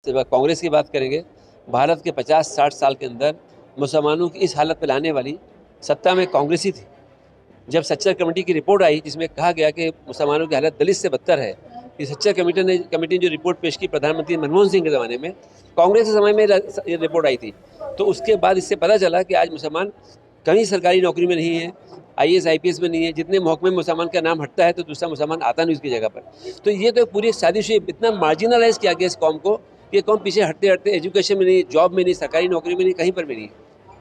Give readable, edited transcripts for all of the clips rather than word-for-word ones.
कांग्रेस की बात करेंगे, भारत के 50-60 साल के अंदर मुसलमानों की इस हालत पे लाने वाली सत्ता में कांग्रेस ही थी। जब सच्चर कमेटी की रिपोर्ट आई जिसमें कहा गया कि मुसलमानों की हालत दलित से बदतर है, कि सच्चर कमेटी ने जो रिपोर्ट पेश की प्रधानमंत्री मनमोहन सिंह के ज़माने में, कांग्रेस के समय में ये रिपोर्ट आई थी। तो उसके बाद इससे पता चला कि आज मुसलमान कहीं सरकारी नौकरी में नहीं है, IAS IPS में नहीं है। जितने महकमे में मुसलमान का नाम हटता है तो दूसरा मुसलमान आता नहीं उसकी जगह पर। तो ये तो पूरी साजिश, इतना मार्जिनलाइज किया गया इस कौम को, ये कौम पीछे हटते हटते एजुकेशन में नहीं, जॉब में नहीं, सरकारी नौकरी में नहीं, कहीं पर भी नहीं।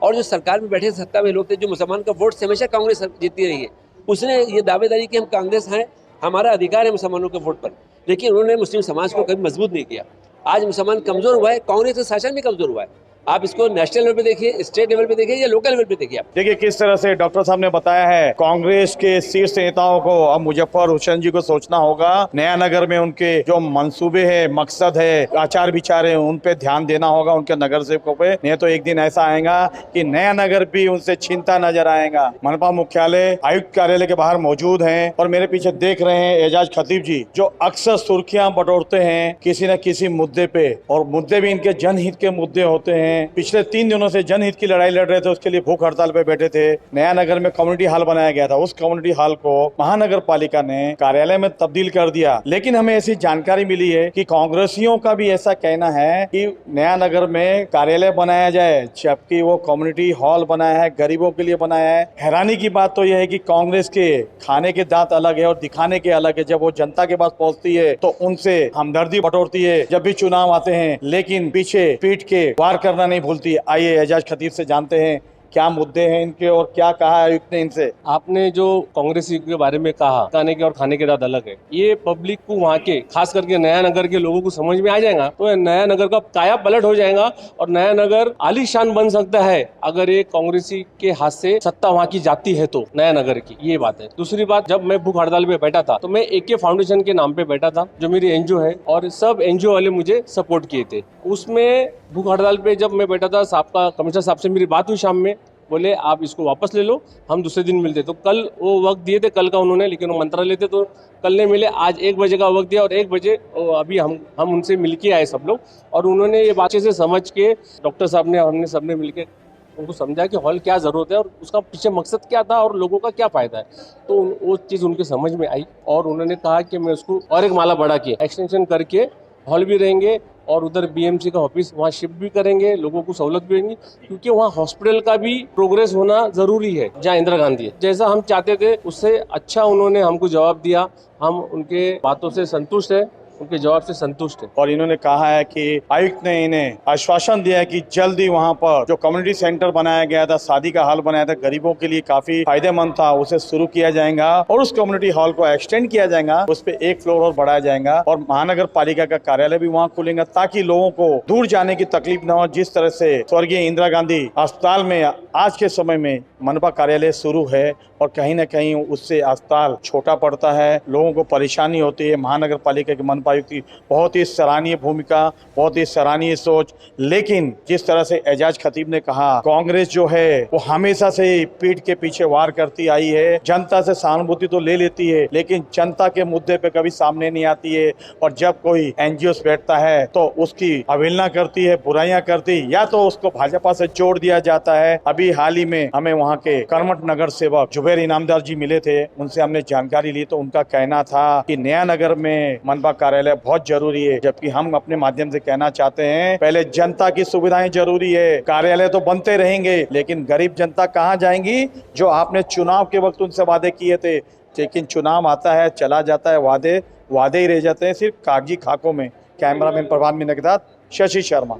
और जो सरकार में बैठे सत्ता में लोग थे, जो मुसलमान का वोट से हमेशा कांग्रेस जीतती रही है, उसने ये दावेदारी की हम कांग्रेस हैं, हमारा अधिकार है मुसलमानों के वोट पर, लेकिन उन्होंने मुस्लिम समाज को कभी मजबूत नहीं किया। आज मुसलमान कमजोर हुआ है, कांग्रेस का शासन भी कमजोर हुआ है। आप इसको नेशनल लेवल पे देखिए, स्टेट लेवल पे देखिए या लोकल लेवल पे देखिए। आप देखिए किस तरह से डॉक्टर साहब ने बताया है, कांग्रेस के शीर्ष नेताओं को अब मुजफ्फर हुसैन जी को सोचना होगा। नया नगर में उनके जो मंसूबे है, मकसद है, आचार विचार है, उन पे ध्यान देना होगा, उनके नगर सेवकों पे। नहीं तो एक दिन ऐसा आएगा कि नया नगर भी उनसे छीनता नजर आएगा। मनपा मुख्यालय आयुक्त कार्यालय के बाहर मौजूद हैं और मेरे पीछे देख रहे हैं एजाज खतीब जी, जो अक्सर सुर्खियां बटोरते हैं किसी न किसी मुद्दे पे, और मुद्दे भी इनके जनहित के मुद्दे होते हैं। पिछले 3 दिनों से जनहित की लड़ाई लड़ रहे थे, उसके लिए भूख हड़ताल पे बैठे थे। नया नगर में कम्युनिटी हॉल बनाया गया था, उस कम्युनिटी हॉल को महानगर पालिका ने कार्यालय में तब्दील कर दिया। लेकिन हमें ऐसी जानकारी मिली है कि कांग्रेसियों का भी ऐसा कहना है कि नया नगर में कार्यालय बनाया जाए, जबकि वो कम्युनिटी हॉल बनाया है, गरीबों के लिए बनाया है। हैरानी की बात तो यह है कि कांग्रेस के खाने के दांत अलग है और दिखाने के अलग है। जब वो जनता के पास पहुंचती है तो उनसे हमदर्दी बटोरती है जब भी चुनाव आते हैं, लेकिन पीछे पीठ के वार करना नहीं भूलती। आइए एजाज खतीब से जानते हैं क्या मुद्दे हैं इनके और क्या कहा आयुक्त ने इनसे। आपने जो कांग्रेस के बारे में कहा, खाने के और खाने के दांत अलग है, ये पब्लिक को वहाँ के खास करके नया नगर के लोगों को समझ में आ जाएगा तो नया नगर का काया पलट हो जाएगा और नया नगर आलीशान बन सकता है अगर एक कांग्रेसी के हाथ से सत्ता वहाँ की जाती है तो नया नगर की। ये बात है। दूसरी बात, जब मैं भूख हड़ताल पे बैठा था तो मैं AK फाउंडेशन के नाम पे बैठा था, जो मेरी NGO है, और सब NGO वाले मुझे सपोर्ट किए थे। उसमें भूख हड़ताल पे जब मैं बैठा था, कमिश्नर साहब से मेरी बात हुई शाम में, बोले आप इसको वापस ले लो, हम दूसरे दिन मिलते। तो कल वो वक्त दिए थे, कल का उन्होंने, लेकिन वो मंत्रालय थे तो कल नहीं मिले। आज 1 बजे का वक्त दिया और 1 बजे अभी हम उनसे मिलके आए सब लोग, और उन्होंने ये बात से समझ के, डॉक्टर साहब ने, हमने सबने मिलके उनको समझा कि हॉल क्या ज़रूरत है और उसका पीछे मकसद क्या था और लोगों का क्या फ़ायदा है। तो वो चीज़ उनके समझ में आई और उन्होंने कहा कि मैं उसको और एक माला बढ़ा के एक्सटेंशन करके हॉल भी रहेंगे और उधर BMC का ऑफिस वहाँ शिफ्ट भी करेंगे, लोगों को सहूलत भी होगी, क्योंकि वहाँ हॉस्पिटल का भी प्रोग्रेस होना जरूरी है जहाँ इंदिरा गांधी है। जैसा हम चाहते थे उससे अच्छा उन्होंने हमको जवाब दिया। हम उनके बातों से संतुष्ट है, उनके जवाब से संतुष्ट है। और इन्होंने कहा है कि आयुक्त ने इन्हें आश्वासन दिया है कि जल्दी वहां पर जो कम्युनिटी सेंटर बनाया गया था, शादी का हॉल बनाया था, गरीबों के लिए काफी फायदेमंद था, उसे शुरू किया जाएगा और उस कम्युनिटी हॉल को एक्सटेंड किया जाएगा, उस पे 1 फ्लोर और बढ़ाया जाएगा और महानगर पालिका का कार्यालय भी वहाँ खुलेगा, ताकि लोगों को दूर जाने की तकलीफ न हो। जिस तरह से स्वर्गीय इंदिरा गांधी अस्पताल में आज के समय में मनपा कार्यालय शुरू है और कहीं न कहीं उससे अस्पताल छोटा पड़ता है, लोगों को परेशानी होती है। महानगर पालिका के मनपा आयुक्त की बहुत ही सराहनीय भूमिका, बहुत ही सराहनीय सोच। लेकिन जिस तरह से एजाज खतीब ने कहा, कांग्रेस जो है वो हमेशा से पीठ के पीछे वार करती आई है, जनता से सहानुभूति तो ले लेती है लेकिन जनता के मुद्दे पे कभी सामने नहीं आती है। और जब कोई NGOs बैठता है तो उसकी अवहेलना करती है, बुराइयां करती, या तो उसको भाजपा से जोड़ दिया जाता है। अभी हाल ही में हमें वहाँ के कर्मठ नगर सेवक जुबैर इनामदार जी मिले थे, उनसे हमने जानकारी ली तो उनका कहना था कि नया नगर में मनपा कार्यालय बहुत जरूरी है, जबकि हम अपने माध्यम से कहना चाहते हैं पहले जनता की सुविधाएं जरूरी है। कार्यालय तो बनते रहेंगे लेकिन गरीब जनता कहाँ जाएंगी, जो आपने चुनाव के वक्त उनसे वादे किए थे। लेकिन चुनाव आता है, चला जाता है, वादे ही रह जाते हैं सिर्फ कागजी खाकों में। कैमरामैन प्रभात में नगदात, शशि शर्मा।